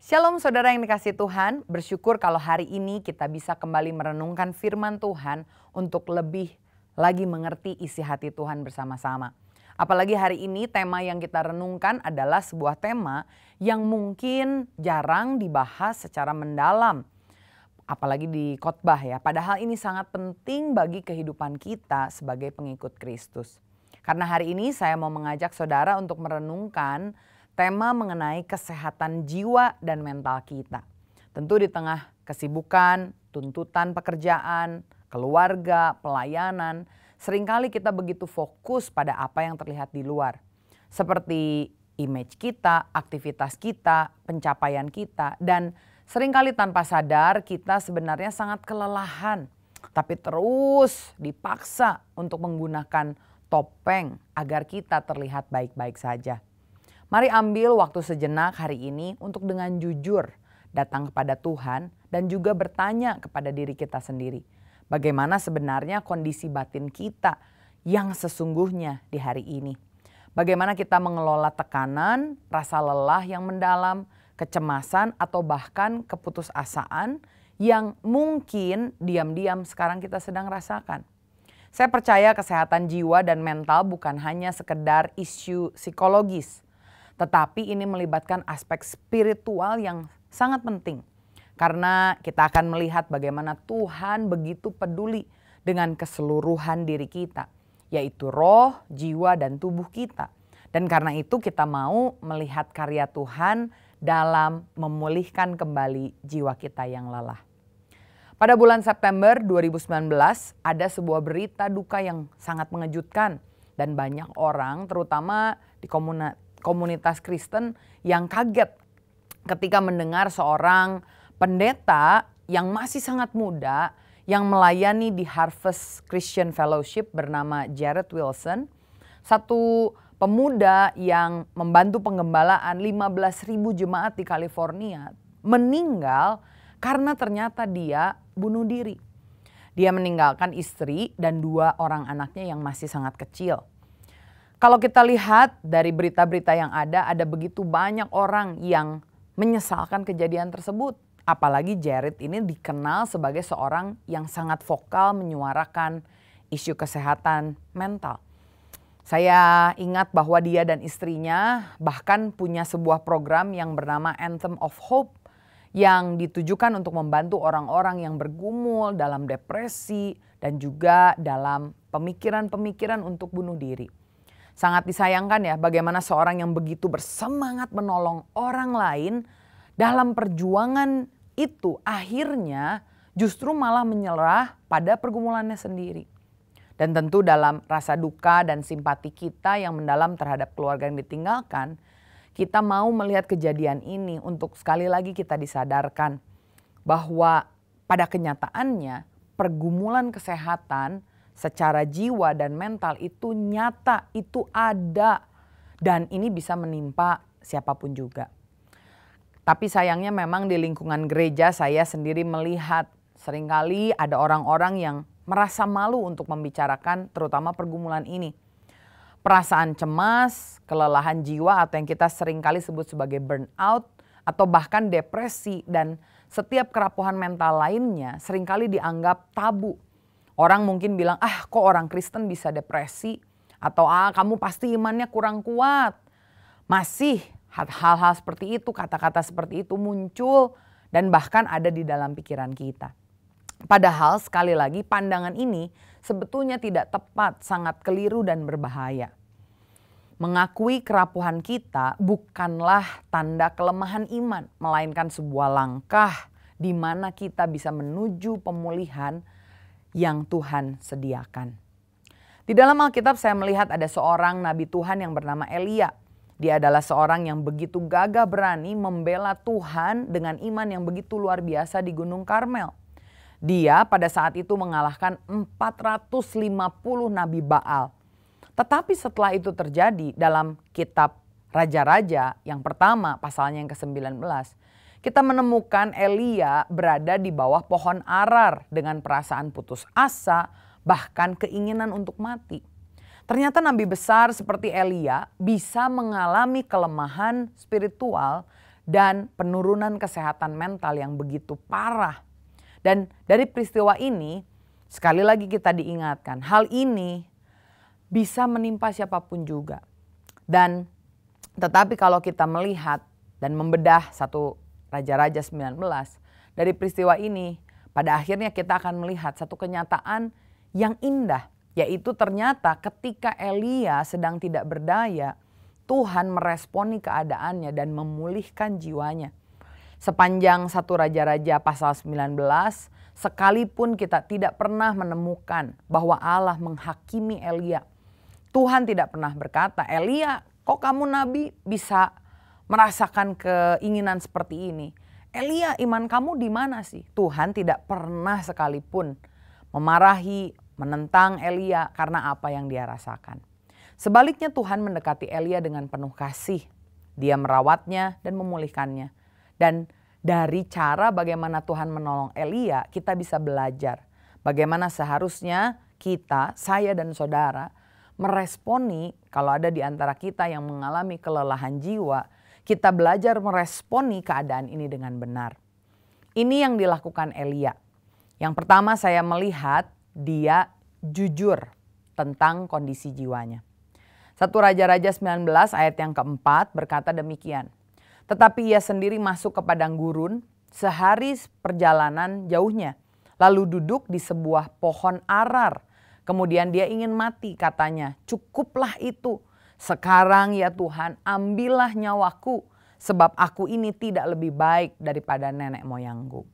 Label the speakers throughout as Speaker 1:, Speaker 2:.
Speaker 1: Shalom saudara yang dikasih Tuhan, bersyukur kalau hari ini kita bisa kembali merenungkan firman Tuhan untuk lebih lagi mengerti isi hati Tuhan bersama-sama. Apalagi hari ini tema yang kita renungkan adalah sebuah tema yang mungkin jarang dibahas secara mendalam. Apalagi di khotbah ya, padahal ini sangat penting bagi kehidupan kita sebagai pengikut Kristus. Karena hari ini saya mau mengajak saudara untuk merenungkan tema mengenai kesehatan jiwa dan mental kita. Tentu di tengah kesibukan, tuntutan pekerjaan, keluarga, pelayanan, seringkali kita begitu fokus pada apa yang terlihat di luar. Seperti image kita, aktivitas kita, pencapaian kita, dan seringkali tanpa sadar kita sebenarnya sangat kelelahan. Tapi terus dipaksa untuk menggunakan topeng agar kita terlihat baik-baik saja. Mari ambil waktu sejenak hari ini untuk dengan jujur datang kepada Tuhan dan juga bertanya kepada diri kita sendiri. Bagaimana sebenarnya kondisi batin kita yang sesungguhnya di hari ini. Bagaimana kita mengelola tekanan, rasa lelah yang mendalam, kecemasan atau bahkan keputusasaan yang mungkin diam-diam sekarang kita sedang rasakan. Saya percaya kesehatan jiwa dan mental bukan hanya sekedar isu psikologis. Tetapi ini melibatkan aspek spiritual yang sangat penting. Karena kita akan melihat bagaimana Tuhan begitu peduli dengan keseluruhan diri kita. Yaitu roh, jiwa, dan tubuh kita. Dan karena itu kita mau melihat karya Tuhan dalam memulihkan kembali jiwa kita yang lelah. Pada bulan September 2019 ada sebuah berita duka yang sangat mengejutkan. Dan banyak orang terutama di komunitas Kristen yang kaget ketika mendengar seorang pendeta yang masih sangat muda yang melayani di Harvest Christian Fellowship bernama Jared Wilson, satu pemuda yang membantu penggembalaan 15.000 jemaat di California, meninggal karena ternyata dia bunuh diri. Dia meninggalkan istri dan 2 orang anaknya yang masih sangat kecil. Kalau kita lihat dari berita-berita yang ada begitu banyak orang yang menyesalkan kejadian tersebut. Apalagi Jared ini dikenal sebagai seorang yang sangat vokal menyuarakan isu kesehatan mental. Saya ingat bahwa dia dan istrinya bahkan punya sebuah program yang bernama Anthem of Hope yang ditujukan untuk membantu orang-orang yang bergumul dalam depresi dan juga dalam pemikiran-pemikiran untuk bunuh diri. Sangat disayangkan ya bagaimana seorang yang begitu bersemangat menolong orang lain dalam perjuangan itu akhirnya justru malah menyerah pada pergumulannya sendiri. Dan tentu dalam rasa duka dan simpati kita yang mendalam terhadap keluarga yang ditinggalkan, kita mau melihat kejadian ini untuk sekali lagi kita disadarkan bahwa pada kenyataannya pergumulan kesehatan secara jiwa dan mental itu nyata, itu ada. Dan ini bisa menimpa siapapun juga. Tapi sayangnya memang di lingkungan gereja saya sendiri melihat seringkali ada orang-orang yang merasa malu untuk membicarakan terutama pergumulan ini. Perasaan cemas, kelelahan jiwa atau yang kita seringkali sebut sebagai burnout atau bahkan depresi dan setiap kerapuhan mental lainnya seringkali dianggap tabu. Orang mungkin bilang, kok orang Kristen bisa depresi? Atau kamu pasti imannya kurang kuat. Masih hal-hal seperti itu, kata-kata seperti itu muncul dan bahkan ada di dalam pikiran kita. Padahal sekali lagi pandangan ini sebetulnya tidak tepat, sangat keliru dan berbahaya. Mengakui kerapuhan kita bukanlah tanda kelemahan iman, melainkan sebuah langkah di mana kita bisa menuju pemulihan yang Tuhan sediakan. Di dalam Alkitab saya melihat ada seorang nabi Tuhan yang bernama Elia. Dia adalah seorang yang begitu gagah berani membela Tuhan dengan iman yang begitu luar biasa di Gunung Karmel. Dia pada saat itu mengalahkan 450 nabi Baal. Tetapi setelah itu terjadi dalam kitab Raja-Raja yang pertama pasalnya yang ke-19. Kita menemukan Elia berada di bawah pohon arar dengan perasaan putus asa, bahkan keinginan untuk mati. Ternyata nabi besar seperti Elia bisa mengalami kelemahan spiritual dan penurunan kesehatan mental yang begitu parah. Dan dari peristiwa ini, sekali lagi kita diingatkan, hal ini bisa menimpa siapapun juga. Dan tetapi kalau kita melihat dan membedah 1 Raja-Raja 19, dari peristiwa ini pada akhirnya kita akan melihat satu kenyataan yang indah. Yaitu ternyata ketika Elia sedang tidak berdaya, Tuhan meresponi keadaannya dan memulihkan jiwanya. Sepanjang 1 Raja-Raja pasal 19, sekalipun kita tidak pernah menemukan bahwa Allah menghakimi Elia. Tuhan tidak pernah berkata, Elia kok kamu nabi bisa merasakan keinginan seperti ini? Elia iman kamu di mana sih? Tuhan tidak pernah sekalipun memarahi, menentang Elia karena apa yang dia rasakan. Sebaliknya Tuhan mendekati Elia dengan penuh kasih. Dia merawatnya dan memulihkannya. Dan dari cara bagaimana Tuhan menolong Elia, kita bisa belajar bagaimana seharusnya kita, saya dan saudara, meresponi kalau ada di antara kita yang mengalami kelelahan jiwa, kita belajar meresponi keadaan ini dengan benar. Ini yang dilakukan Elia. Yang pertama saya melihat dia jujur tentang kondisi jiwanya. 1 Raja-Raja 19 ayat yang keempat berkata demikian. Tetapi ia sendiri masuk ke padang gurun sehari perjalanan jauhnya. Lalu duduk di sebuah pohon arar. Kemudian dia ingin mati, katanya, cukuplah itu. Sekarang ya Tuhan, ambillah nyawaku. Sebab aku ini tidak lebih baik daripada nenek moyangku.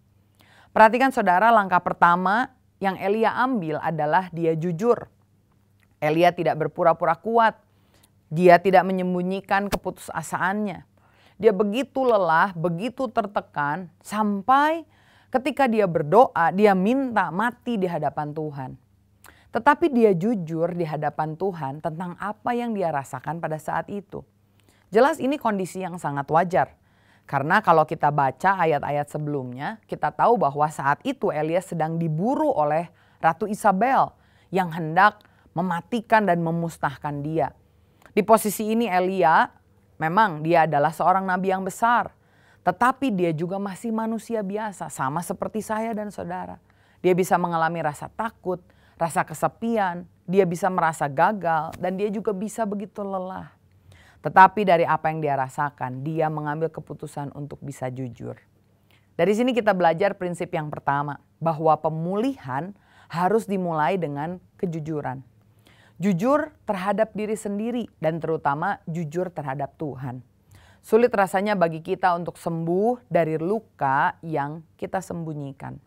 Speaker 1: Perhatikan saudara, langkah pertama yang Elia ambil adalah dia jujur. Elia tidak berpura-pura kuat. Dia tidak menyembunyikan keputusasaannya. Dia begitu lelah, begitu tertekan, sampai ketika dia berdoa, dia minta mati di hadapan Tuhan. Tetapi dia jujur di hadapan Tuhan tentang apa yang dia rasakan pada saat itu. Jelas ini kondisi yang sangat wajar. Karena kalau kita baca ayat-ayat sebelumnya, kita tahu bahwa saat itu Elia sedang diburu oleh Ratu Isabel yang hendak mematikan dan memusnahkan dia. Di posisi ini Elia memang dia adalah seorang nabi yang besar. Tetapi dia juga masih manusia biasa, sama seperti saya dan saudara. Dia bisa mengalami rasa takut, rasa kesepian, dia bisa merasa gagal, dan dia juga bisa begitu lelah. Tetapi dari apa yang dia rasakan, dia mengambil keputusan untuk bisa jujur. Dari sini kita belajar prinsip yang pertama, bahwa pemulihan harus dimulai dengan kejujuran. Jujur terhadap diri sendiri dan terutama jujur terhadap Tuhan. Sulit rasanya bagi kita untuk sembuh dari luka yang kita sembunyikan.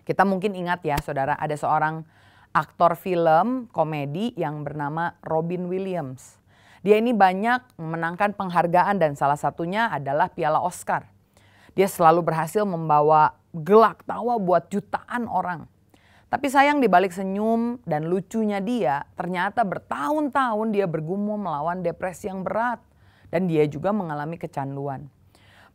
Speaker 1: Kita mungkin ingat ya saudara, ada seorang aktor film komedi yang bernama Robin Williams. Dia ini banyak memenangkan penghargaan dan salah satunya adalah Piala Oscar. Dia selalu berhasil membawa gelak tawa buat jutaan orang. Tapi sayang di balik senyum dan lucunya dia, ternyata bertahun-tahun dia bergumul melawan depresi yang berat. Dan dia juga mengalami kecanduan.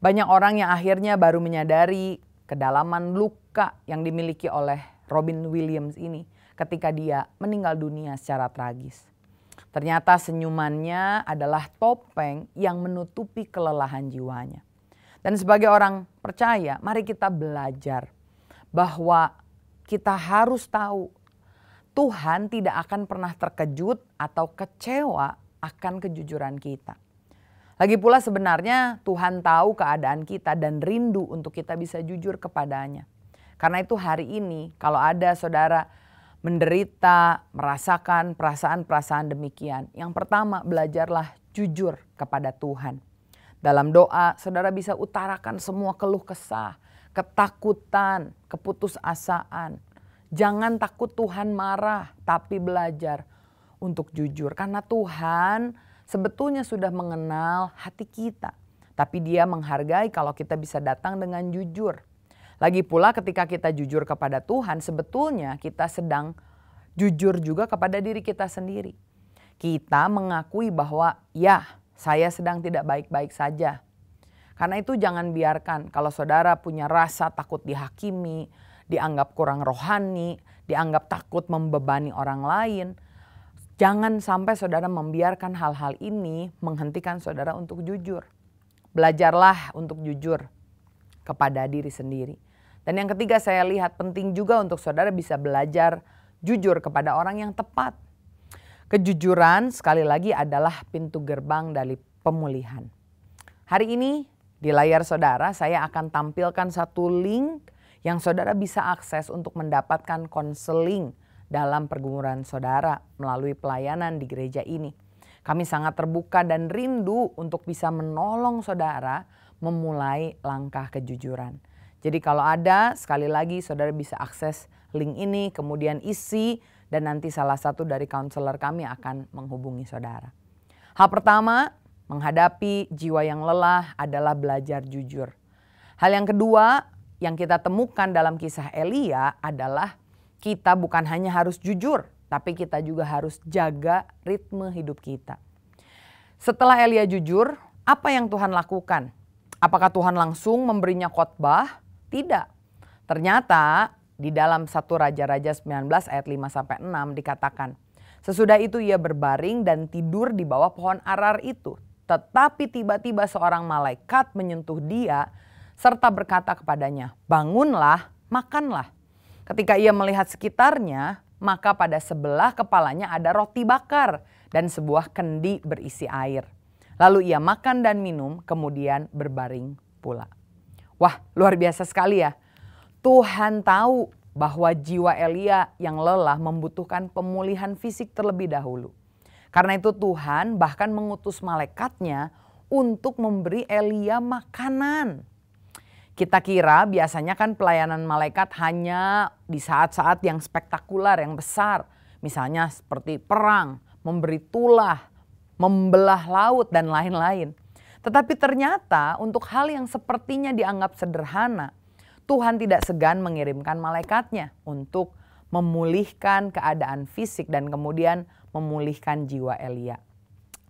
Speaker 1: Banyak orang yang akhirnya baru menyadari kedalaman luka yang dimiliki oleh Robin Williams ini ketika dia meninggal dunia secara tragis. Ternyata senyumannya adalah topeng yang menutupi kelelahan jiwanya. Dan sebagai orang percaya, mari kita belajar bahwa kita harus tahu Tuhan tidak akan pernah terkejut atau kecewa akan kejujuran kita. Lagi pula sebenarnya Tuhan tahu keadaan kita dan rindu untuk kita bisa jujur kepadanya. Karena itu hari ini kalau ada saudara menderita, merasakan perasaan-perasaan demikian. Yang pertama, belajarlah jujur kepada Tuhan. Dalam doa saudara bisa utarakan semua keluh kesah, ketakutan, keputusasaan. Jangan takut Tuhan marah, tapi belajar untuk jujur. Karena Tuhan sebetulnya sudah mengenal hati kita. Tapi Dia menghargai kalau kita bisa datang dengan jujur. Lagi pula ketika kita jujur kepada Tuhan, sebetulnya kita sedang jujur juga kepada diri kita sendiri. Kita mengakui bahwa ya, saya sedang tidak baik-baik saja. Karena itu jangan biarkan kalau saudara punya rasa takut dihakimi, dianggap kurang rohani, dianggap takut membebani orang lain. Jangan sampai saudara membiarkan hal-hal ini menghentikan saudara untuk jujur. belajarlah untuk jujur kepada diri sendiri. Dan yang ketiga, saya lihat penting juga untuk saudara bisa belajar jujur kepada orang yang tepat. Kejujuran sekali lagi adalah pintu gerbang dari pemulihan. Hari ini di layar saudara saya akan tampilkan satu link yang saudara bisa akses untuk mendapatkan konseling dalam pergumulan saudara melalui pelayanan di gereja ini. Kami sangat terbuka dan rindu untuk bisa menolong saudara memulai langkah kejujuran. Jadi kalau ada, sekali lagi saudara bisa akses link ini, kemudian isi, dan nanti salah satu dari konselor kami akan menghubungi saudara. Hal pertama, menghadapi jiwa yang lelah adalah belajar jujur. Hal yang kedua yang kita temukan dalam kisah Elia adalah kita bukan hanya harus jujur, tapi kita juga harus jaga ritme hidup kita. Setelah Elia jujur, apa yang Tuhan lakukan? Apakah Tuhan langsung memberinya khotbah? Tidak. Ternyata di dalam 1 Raja-Raja 19 ayat 5-6 dikatakan, sesudah itu ia berbaring dan tidur di bawah pohon arar itu. Tetapi tiba-tiba seorang malaikat menyentuh dia serta berkata kepadanya, bangunlah, makanlah. Ketika ia melihat sekitarnya, maka pada sebelah kepalanya ada roti bakar dan sebuah kendi berisi air. Lalu ia makan dan minum, kemudian berbaring pula. Wah, luar biasa sekali ya. Tuhan tahu bahwa jiwa Elia yang lelah membutuhkan pemulihan fisik terlebih dahulu. Karena itu Tuhan bahkan mengutus malaikatnya untuk memberi Elia makanan. Kita kira biasanya kan pelayanan malaikat hanya di saat-saat yang spektakuler, yang besar. Misalnya seperti perang, memberi tulah, membelah laut dan lain-lain. Tetapi ternyata untuk hal yang sepertinya dianggap sederhana, Tuhan tidak segan mengirimkan malaikatnya untuk memulihkan keadaan fisik dan kemudian memulihkan jiwa Elia.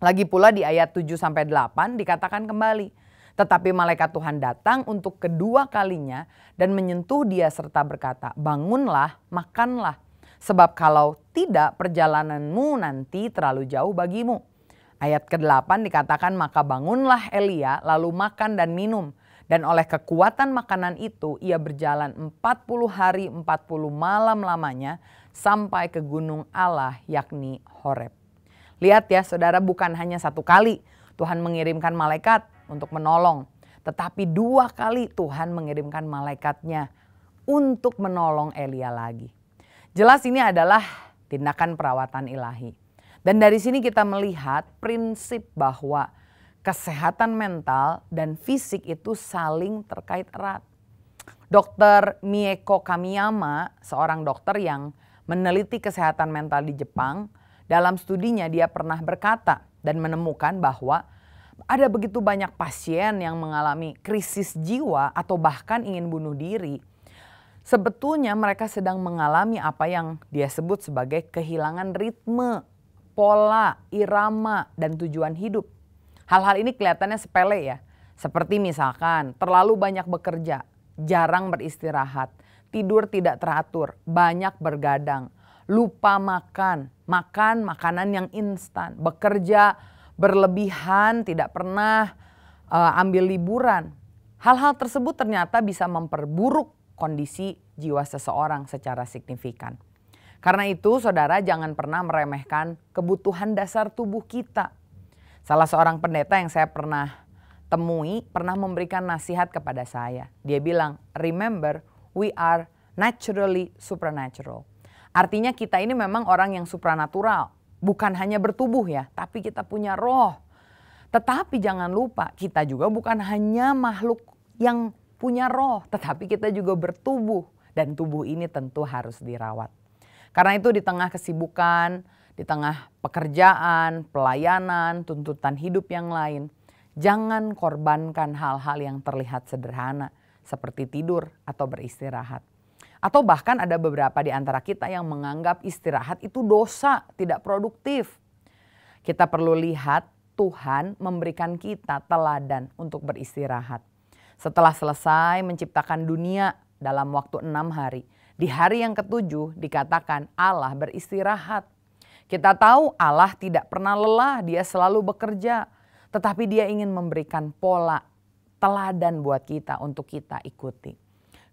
Speaker 1: Lagi pula di ayat 7-8 dikatakan kembali, tetapi malaikat Tuhan datang untuk kedua kalinya dan menyentuh dia serta berkata, bangunlah, makanlah, sebab kalau tidak perjalananmu nanti terlalu jauh bagimu. Ayat ke-8 dikatakan maka bangunlah Elia lalu makan dan minum. Dan oleh kekuatan makanan itu ia berjalan 40 hari 40 malam lamanya sampai ke gunung Allah yakni Horeb. Lihat ya saudara, bukan hanya satu kali Tuhan mengirimkan malaikat untuk menolong. Tetapi 2 kali Tuhan mengirimkan malaikatnya untuk menolong Elia lagi. Jelas ini adalah tindakan perawatan ilahi. Dan dari sini kita melihat prinsip bahwa kesehatan mental dan fisik itu saling terkait erat. Dr. Mieko Kamiyama, seorang dokter yang meneliti kesehatan mental di Jepang, dalam studinya dia pernah berkata dan menemukan bahwa ada begitu banyak pasien yang mengalami krisis jiwa atau bahkan ingin bunuh diri. Sebetulnya mereka sedang mengalami apa yang dia sebut sebagai kehilangan ritme, pola, irama, dan tujuan hidup. Hal-hal ini kelihatannya sepele ya. Seperti misalkan terlalu banyak bekerja, jarang beristirahat, tidur tidak teratur, banyak bergadang, lupa makan makanan yang instan, bekerja berlebihan, tidak pernah ambil liburan. Hal-hal tersebut ternyata bisa memperburuk kondisi jiwa seseorang secara signifikan. Karena itu saudara jangan pernah meremehkan kebutuhan dasar tubuh kita. Salah seorang pendeta yang saya pernah temui pernah memberikan nasihat kepada saya. Dia bilang, remember we are naturally supernatural. Artinya kita ini memang orang yang supranatural. Bukan hanya bertubuh ya, tapi kita punya roh. Tetapi jangan lupa kita juga bukan hanya makhluk yang punya roh. Tetapi kita juga bertubuh dan tubuh ini tentu harus dirawat. Karena itu di tengah kesibukan, di tengah pekerjaan, pelayanan, tuntutan hidup yang lain, jangan korbankan hal-hal yang terlihat sederhana seperti tidur atau beristirahat. Atau bahkan ada beberapa di antara kita yang menganggap istirahat itu dosa, tidak produktif. Kita perlu lihat Tuhan memberikan kita teladan untuk beristirahat. Setelah selesai menciptakan dunia dalam waktu 6 hari, di hari yang ke-7 dikatakan Allah beristirahat. Kita tahu Allah tidak pernah lelah, dia selalu bekerja. Tetapi dia ingin memberikan pola teladan buat kita untuk kita ikuti.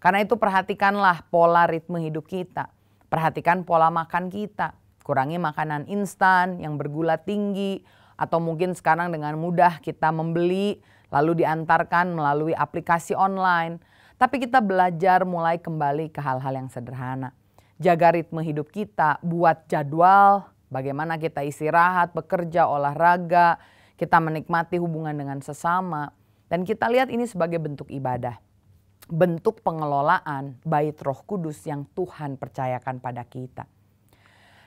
Speaker 1: Karena itu perhatikanlah pola ritme hidup kita. Perhatikan pola makan kita. Kurangi makanan instan yang bergula tinggi. Atau mungkin sekarang dengan mudah kita membeli lalu diantarkan melalui aplikasi online. Tapi kita belajar mulai kembali ke hal-hal yang sederhana. Jaga ritme hidup kita, buat jadwal, bagaimana kita istirahat, bekerja, olahraga, kita menikmati hubungan dengan sesama. Dan kita lihat ini sebagai bentuk ibadah. Bentuk pengelolaan bait Roh Kudus yang Tuhan percayakan pada kita.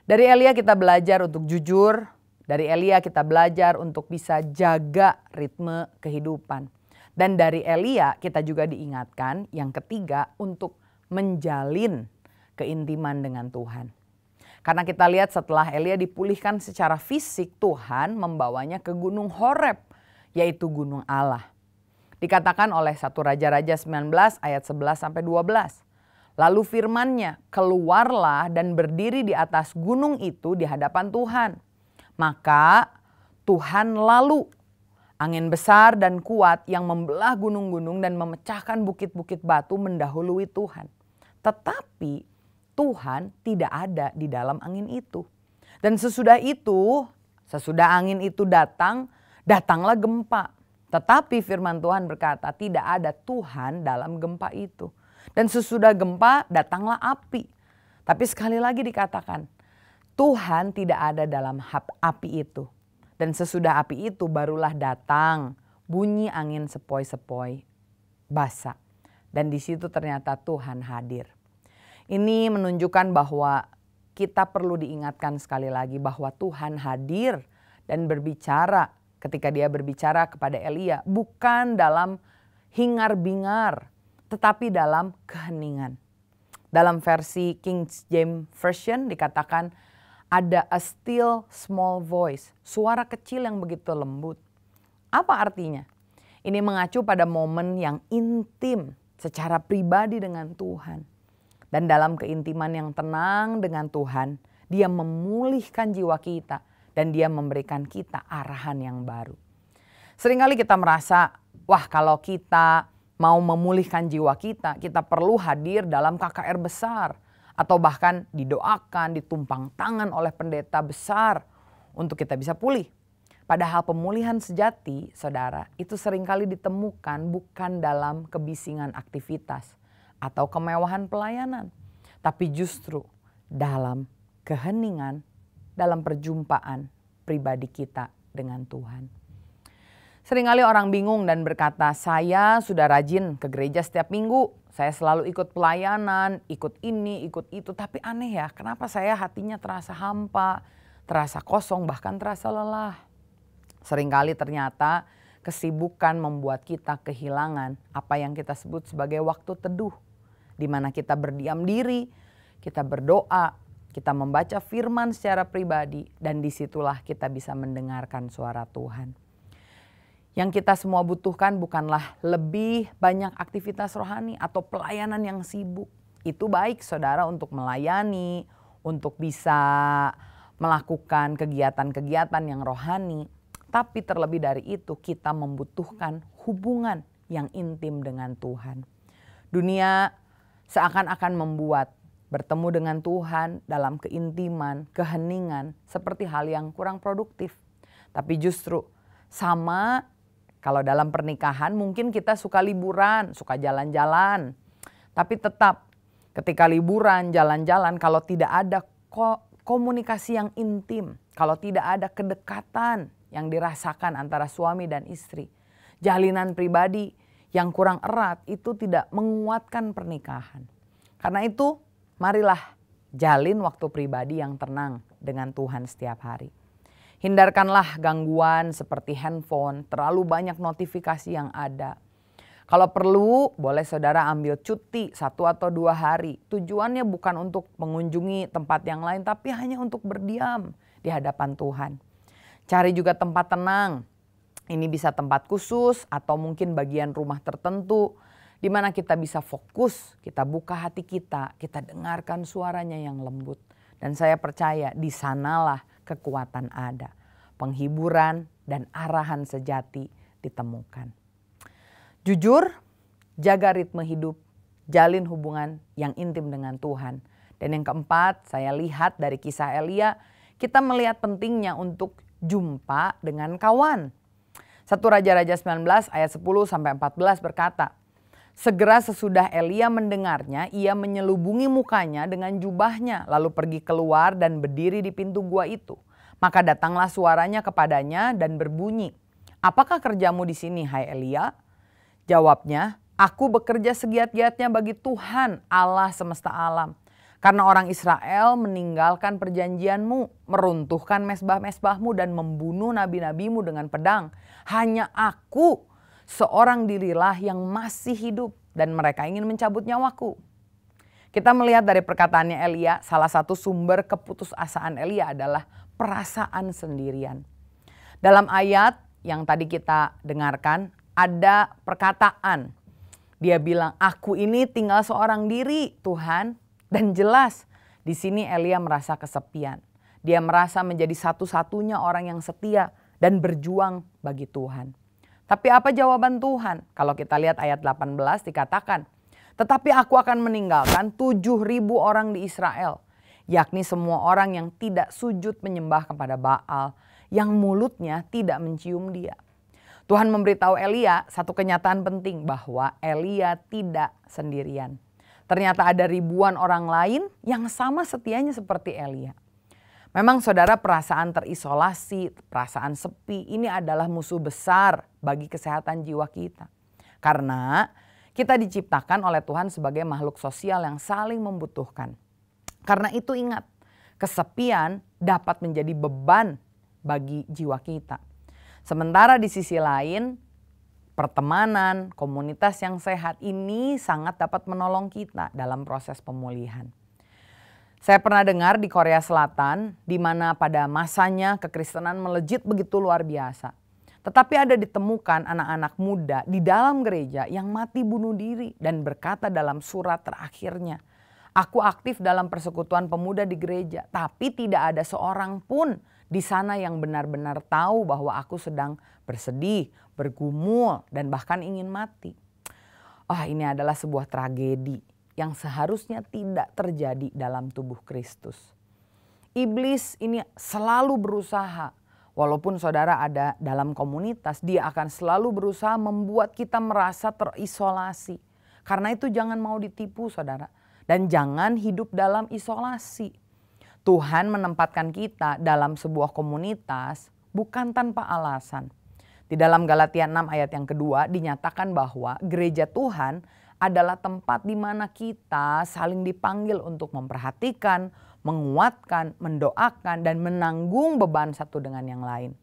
Speaker 1: Dari Elia kita belajar untuk jujur. Dari Elia kita belajar untuk bisa jaga ritme kehidupan. Dan dari Elia kita juga diingatkan yang ketiga untuk menjalin keintiman dengan Tuhan. Karena kita lihat setelah Elia dipulihkan secara fisik, Tuhan membawanya ke Gunung Horeb, yaitu Gunung Allah. Dikatakan oleh 1 Raja-Raja 19 ayat 11-12. Lalu firman-Nya, keluarlah dan berdiri di atas gunung itu di hadapan Tuhan. Maka Tuhan lalu, angin besar dan kuat yang membelah gunung-gunung dan memecahkan bukit-bukit batu mendahului Tuhan. Tetapi Tuhan tidak ada di dalam angin itu. Dan sesudah angin itu datanglah gempa. Tetapi firman Tuhan berkata tidak ada Tuhan dalam gempa itu. Dan sesudah gempa datanglah api. Tapi sekali lagi dikatakan Tuhan tidak ada dalam api itu. Dan sesudah api itu barulah datang bunyi angin sepoi-sepoi basah. Dan di situ ternyata Tuhan hadir. Ini menunjukkan bahwa kita perlu diingatkan sekali lagi bahwa Tuhan hadir dan berbicara ketika dia berbicara kepada Elia. Bukan dalam hingar-bingar tetapi dalam keheningan. Dalam versi King James Version dikatakan ada a still small voice, suara kecil yang begitu lembut. Apa artinya? Ini mengacu pada momen yang intim secara pribadi dengan Tuhan. Dan dalam keintiman yang tenang dengan Tuhan, Dia memulihkan jiwa kita dan Dia memberikan kita arahan yang baru. Seringkali kita merasa, wah kalau kita mau memulihkan jiwa kita, kita perlu hadir dalam KKR besar. Atau bahkan didoakan, ditumpang tangan oleh pendeta besar untuk kita bisa pulih. Padahal pemulihan sejati, saudara, itu seringkali ditemukan bukan dalam kebisingan aktivitas atau kemewahan pelayanan. Tapi justru dalam keheningan, dalam perjumpaan pribadi kita dengan Tuhan. Seringkali orang bingung dan berkata, saya sudah rajin ke gereja setiap minggu. Saya selalu ikut pelayanan, ikut ini, ikut itu. Tapi aneh ya, kenapa saya hatinya terasa hampa, terasa kosong, bahkan terasa lelah. Seringkali ternyata kesibukan membuat kita kehilangan apa yang kita sebut sebagai waktu teduh. Di mana kita berdiam diri, kita berdoa, kita membaca firman secara pribadi. Dan disitulah kita bisa mendengarkan suara Tuhan. Yang kita semua butuhkan bukanlah lebih banyak aktivitas rohani atau pelayanan yang sibuk. Itu baik saudara untuk melayani, untuk bisa melakukan kegiatan-kegiatan yang rohani. Tapi terlebih dari itu kita membutuhkan hubungan yang intim dengan Tuhan. Dunia seakan-akan membuat bertemu dengan Tuhan dalam keintiman, keheningan seperti hal yang kurang produktif. Tapi justru sama. Kalau dalam pernikahan mungkin kita suka liburan, suka jalan-jalan. Tapi tetap ketika liburan, jalan-jalan kalau tidak ada komunikasi yang intim. Kalau tidak ada kedekatan yang dirasakan antara suami dan istri. Jalinan pribadi yang kurang erat itu tidak menguatkan pernikahan. Karena itu marilah jalin waktu pribadi yang tenang dengan Tuhan setiap hari. Hindarkanlah gangguan seperti handphone, terlalu banyak notifikasi yang ada. Kalau perlu boleh saudara ambil cuti 1 atau 2 hari. Tujuannya bukan untuk mengunjungi tempat yang lain tapi hanya untuk berdiam di hadapan Tuhan. Cari juga tempat tenang. Ini bisa tempat khusus atau mungkin bagian rumah tertentu di mana kita bisa fokus, kita buka hati kita dengarkan suaranya yang lembut. Dan saya percaya di sanalah kekuatan ada. Penghiburan dan arahan sejati ditemukan. Jujur, jaga ritme hidup, jalin hubungan yang intim dengan Tuhan. Dan yang keempat, saya lihat dari kisah Elia, kita melihat pentingnya untuk jumpa dengan kawan. 1 Raja-Raja 19 ayat 10-14 berkata, segera sesudah Elia mendengarnya, ia menyelubungi mukanya dengan jubahnya, lalu pergi keluar dan berdiri di pintu gua itu. Maka datanglah suaranya kepadanya dan berbunyi, apakah kerjamu di sini, hai Elia? Jawabnya, aku bekerja segiat-giatnya bagi Tuhan Allah semesta alam. Karena orang Israel meninggalkan perjanjianmu, meruntuhkan mezbah-mezbahmu dan membunuh nabi-nabimu dengan pedang. Hanya aku seorang dirilah yang masih hidup dan mereka ingin mencabut nyawaku. Kita melihat dari perkataannya Elia, salah satu sumber keputusasaan Elia adalah perasaan sendirian. Dalam ayat yang tadi kita dengarkan, ada perkataan. Dia bilang, aku ini tinggal seorang diri Tuhan. Dan jelas di sini Elia merasa kesepian. Dia merasa menjadi satu-satunya orang yang setia dan berjuang bagi Tuhan. Tapi apa jawaban Tuhan? Kalau kita lihat ayat 18 dikatakan, tetapi aku akan meninggalkan 7.000 orang di Israel. Yakni semua orang yang tidak sujud menyembah kepada Baal. Yang mulutnya tidak mencium dia. Tuhan memberitahu Elia satu kenyataan penting bahwa Elia tidak sendirian. Ternyata ada ribuan orang lain yang sama setianya seperti Elia. Memang saudara, perasaan terisolasi, perasaan sepi ini adalah musuh besar bagi kesehatan jiwa kita. Karena kita diciptakan oleh Tuhan sebagai makhluk sosial yang saling membutuhkan. Karena itu ingat, kesepian dapat menjadi beban bagi jiwa kita. Sementara di sisi lain, pertemanan, komunitas yang sehat ini sangat dapat menolong kita dalam proses pemulihan. Saya pernah dengar di Korea Selatan, di mana pada masanya kekristenan melejit begitu luar biasa. Tetapi ada ditemukan anak-anak muda di dalam gereja yang mati bunuh diri dan berkata dalam surat terakhirnya, aku aktif dalam persekutuan pemuda di gereja, tapi tidak ada seorang pun di sana yang benar-benar tahu bahwa aku sedang bersedih, bergumul, dan bahkan ingin mati. Ini adalah sebuah tragedi yang seharusnya tidak terjadi dalam tubuh Kristus. Iblis ini selalu berusaha, walaupun saudara ada dalam komunitas, dia akan selalu berusaha membuat kita merasa terisolasi. Karena itu jangan mau ditipu saudara, dan jangan hidup dalam isolasi. Tuhan menempatkan kita dalam sebuah komunitas bukan tanpa alasan. Di dalam Galatia 6 ayat yang kedua dinyatakan bahwa gereja Tuhan adalah tempat di mana kita saling dipanggil untuk memperhatikan, menguatkan, mendoakan, dan menanggung beban satu dengan yang lain.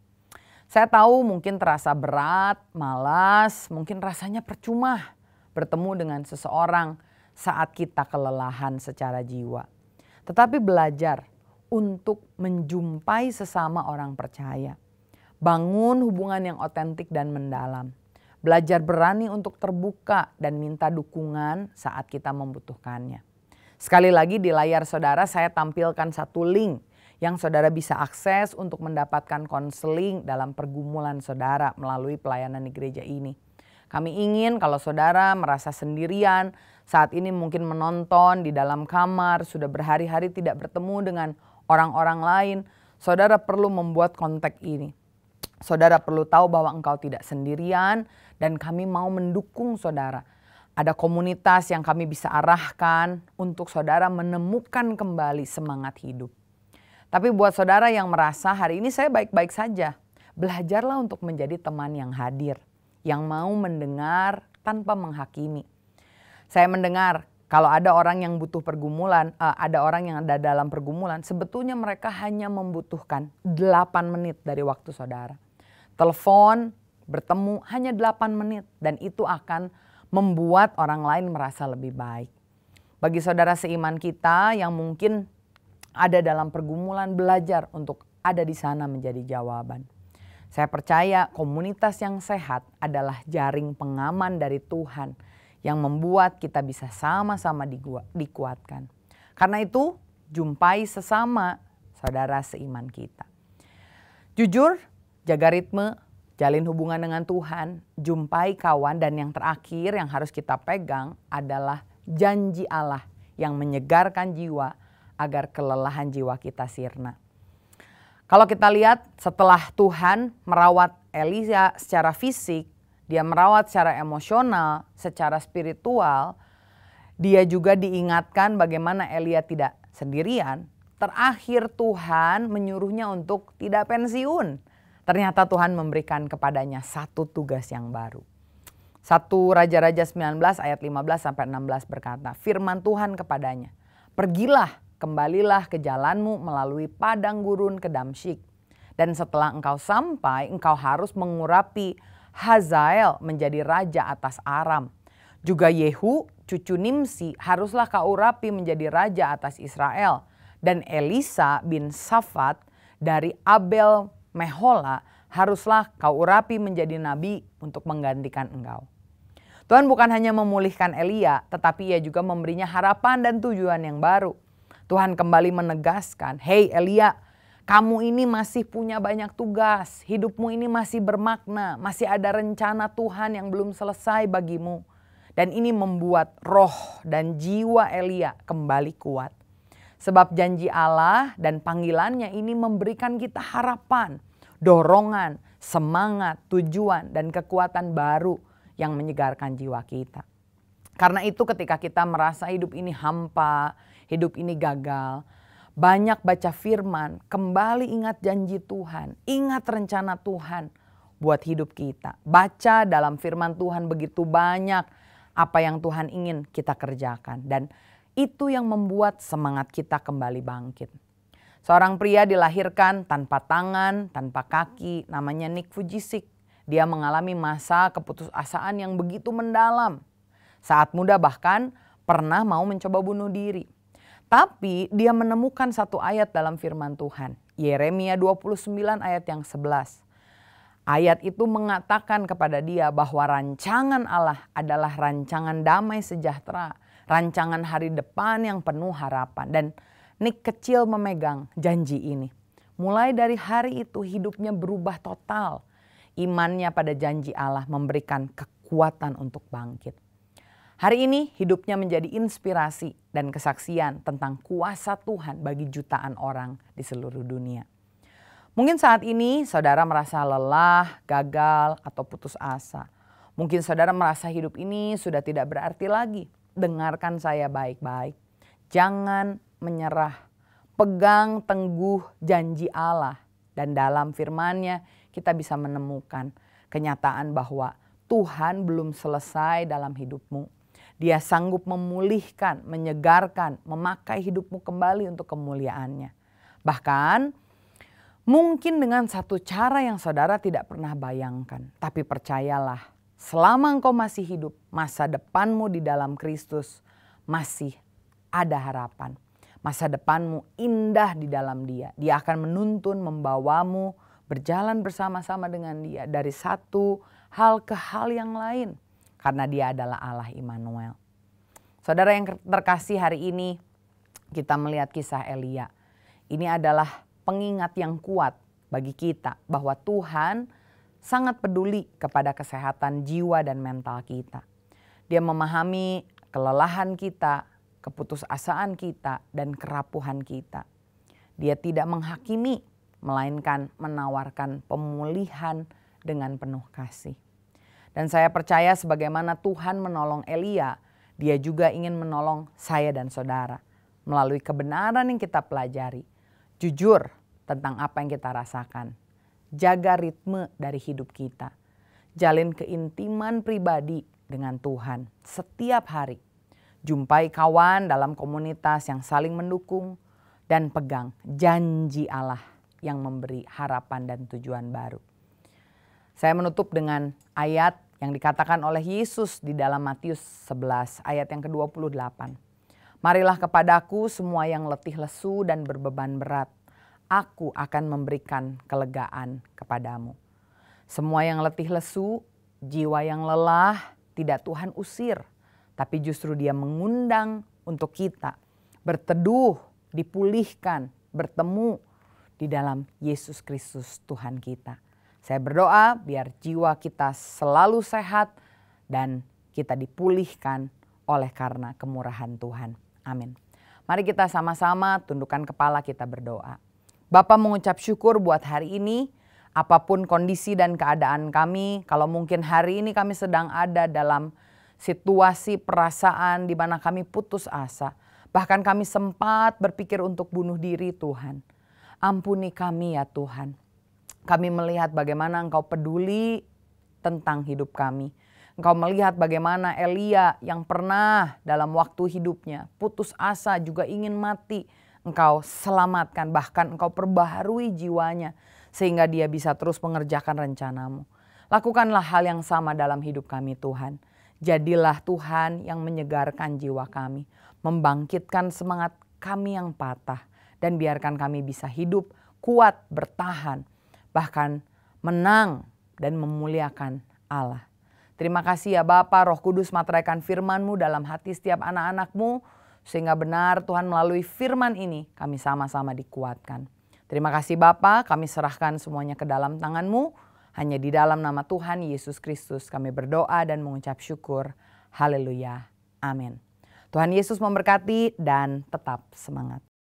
Speaker 1: Saya tahu mungkin terasa berat, malas, mungkin rasanya percuma bertemu dengan seseorang saat kita kelelahan secara jiwa. Tetapi belajar untuk menjumpai sesama orang percaya. Bangun hubungan yang otentik dan mendalam. Belajar berani untuk terbuka dan minta dukungan saat kita membutuhkannya. Sekali lagi di layar saudara saya tampilkan satu link yang saudara bisa akses untuk mendapatkan konseling dalam pergumulan saudara melalui pelayanan di gereja ini. Kami ingin kalau saudara merasa sendirian, saat ini mungkin menonton di dalam kamar, sudah berhari-hari tidak bertemu dengan orang-orang lain, saudara perlu membuat kontak ini. Saudara perlu tahu bahwa engkau tidak sendirian dan kami mau mendukung saudara. Ada komunitas yang kami bisa arahkan untuk saudara menemukan kembali semangat hidup. Tapi buat saudara yang merasa hari ini saya baik-baik saja, belajarlah untuk menjadi teman yang hadir, yang mau mendengar tanpa menghakimi. Saya mendengar kalau ada orang yang butuh pergumulan, ada orang yang ada dalam pergumulan, sebetulnya mereka hanya membutuhkan 8 menit dari waktu saudara. Telepon, bertemu hanya 8 menit dan itu akan membuat orang lain merasa lebih baik. Bagi saudara seiman kita yang mungkin ada dalam pergumulan, belajar untuk ada di sana menjadi jawaban. Saya percaya komunitas yang sehat adalah jaring pengaman dari Tuhan yang membuat kita bisa sama-sama dikuatkan. Karena itu, jumpai sesama saudara seiman kita. Jujur, jaga ritme, Jalin hubungan dengan Tuhan, jumpai kawan, dan yang terakhir yang harus kita pegang adalah janji Allah yang menyegarkan jiwa agar kelelahan jiwa kita sirna. Kalau kita lihat setelah Tuhan merawat Elia secara fisik, dia merawat secara emosional, secara spiritual, dia juga diingatkan bagaimana Elia tidak sendirian. Terakhir Tuhan menyuruhnya untuk tidak pensiun. Ternyata Tuhan memberikan kepadanya satu tugas yang baru. 1 Raja-Raja 19 ayat 15 sampai 16 berkata, firman Tuhan kepadanya, pergilah, kembalilah ke jalanmu melalui padang gurun ke Damsyik. Dan setelah engkau sampai, engkau harus mengurapi Hazael menjadi raja atas Aram. Juga Yehu, cucu Nimsi, haruslah kau urapi menjadi raja atas Israel. Dan Elisa bin Safat dari Abel Mehola haruslah kau urapi menjadi nabi untuk menggantikan engkau. Tuhan bukan hanya memulihkan Elia, tetapi ia juga memberinya harapan dan tujuan yang baru. Tuhan kembali menegaskan, hei Elia, kamu ini masih punya banyak tugas, hidupmu ini masih bermakna, masih ada rencana Tuhan yang belum selesai bagimu. Dan ini membuat roh dan jiwa Elia kembali kuat. Sebab janji Allah dan panggilannya ini memberikan kita harapan, dorongan, semangat, tujuan, dan kekuatan baru yang menyegarkan jiwa kita. Karena itu ketika kita merasa hidup ini hampa, hidup ini gagal, banyak baca firman, kembali ingat janji Tuhan, ingat rencana Tuhan buat hidup kita. Baca dalam firman Tuhan begitu banyak apa yang Tuhan ingin kita kerjakan. Dan itu yang membuat semangat kita kembali bangkit. Seorang pria dilahirkan tanpa tangan, tanpa kaki, namanya Nick Vujicic. Dia mengalami masa keputusasaan yang begitu mendalam. Saat muda bahkan pernah mau mencoba bunuh diri. Tapi dia menemukan satu ayat dalam firman Tuhan. Yeremia 29 ayat yang 11. Ayat itu mengatakan kepada dia bahwa rancangan Allah adalah rancangan damai sejahtera. Rancangan hari depan yang penuh harapan. Dan Nick kecil memegang janji ini. Mulai dari hari itu hidupnya berubah total. Imannya pada janji Allah memberikan kekuatan untuk bangkit. Hari ini hidupnya menjadi inspirasi dan kesaksian tentang kuasa Tuhan bagi jutaan orang di seluruh dunia. Mungkin saat ini saudara merasa lelah, gagal, atau putus asa. Mungkin saudara merasa hidup ini sudah tidak berarti lagi. Dengarkan saya baik-baik. Jangan menyerah. Pegang teguh janji Allah. Dan dalam firman-Nya kita bisa menemukan kenyataan bahwa Tuhan belum selesai dalam hidupmu. Dia sanggup memulihkan, menyegarkan, memakai hidupmu kembali untuk kemuliaan-Nya. Bahkan mungkin dengan satu cara yang saudara tidak pernah bayangkan. Tapi percayalah, selama engkau masih hidup, masa depanmu di dalam Kristus masih ada harapan. Masa depanmu indah di dalam Dia. Dia akan menuntun, membawamu berjalan bersama-sama dengan Dia dari satu hal ke hal yang lain. Karena Dia adalah Allah Immanuel. Saudara yang terkasih, hari ini kita melihat kisah Elia. Ini adalah pengingat yang kuat bagi kita bahwa Tuhan sangat peduli kepada kesehatan jiwa dan mental kita. Dia memahami kelelahan kita, keputusasaan kita, dan kerapuhan kita. Dia tidak menghakimi, melainkan menawarkan pemulihan dengan penuh kasih. Dan saya percaya sebagaimana Tuhan menolong Elia, Dia juga ingin menolong saya dan saudara melalui kebenaran yang kita pelajari. Jujur tentang apa yang kita rasakan. Jaga ritme dari hidup kita. Jalin keintiman pribadi dengan Tuhan setiap hari. Jumpai kawan dalam komunitas yang saling mendukung. Dan pegang janji Allah yang memberi harapan dan tujuan baru. Saya menutup dengan ayat yang dikatakan oleh Yesus di dalam Matius 11 ayat yang ke-28. Marilah kepadaku semua yang letih lesu dan berbeban berat. Aku akan memberikan kelegaan kepadamu. Semua yang letih lesu, jiwa yang lelah tidak Tuhan usir. Tapi justru Dia mengundang untuk kita berteduh, dipulihkan, bertemu di dalam Yesus Kristus Tuhan kita. Saya berdoa biar jiwa kita selalu sehat dan kita dipulihkan oleh karena kemurahan Tuhan. Amin. Mari kita sama-sama tundukkan kepala, kita berdoa. Bapa, mengucap syukur buat hari ini. Apapun kondisi dan keadaan kami, kalau mungkin hari ini kami sedang ada dalam situasi perasaan di mana kami putus asa. Bahkan kami sempat berpikir untuk bunuh diri, Tuhan. Ampuni kami ya Tuhan. Kami melihat bagaimana Engkau peduli tentang hidup kami. Engkau melihat bagaimana Elia yang pernah dalam waktu hidupnya putus asa, juga ingin mati. Engkau selamatkan, bahkan Engkau perbaharui jiwanya sehingga dia bisa terus mengerjakan rencanamu. Lakukanlah hal yang sama dalam hidup kami Tuhan. Jadilah Tuhan yang menyegarkan jiwa kami, membangkitkan semangat kami yang patah, dan biarkan kami bisa hidup kuat, bertahan, bahkan menang dan memuliakan Allah. Terima kasih ya Bapa, Roh Kudus materaikan firman-Mu dalam hati setiap anak-anak-Mu, sehingga benar Tuhan melalui firman ini kami sama-sama dikuatkan. Terima kasih Bapa, kami serahkan semuanya ke dalam tangan-Mu. Hanya di dalam nama Tuhan Yesus Kristus kami berdoa dan mengucap syukur. Haleluya. Amin. Tuhan Yesus memberkati dan tetap semangat.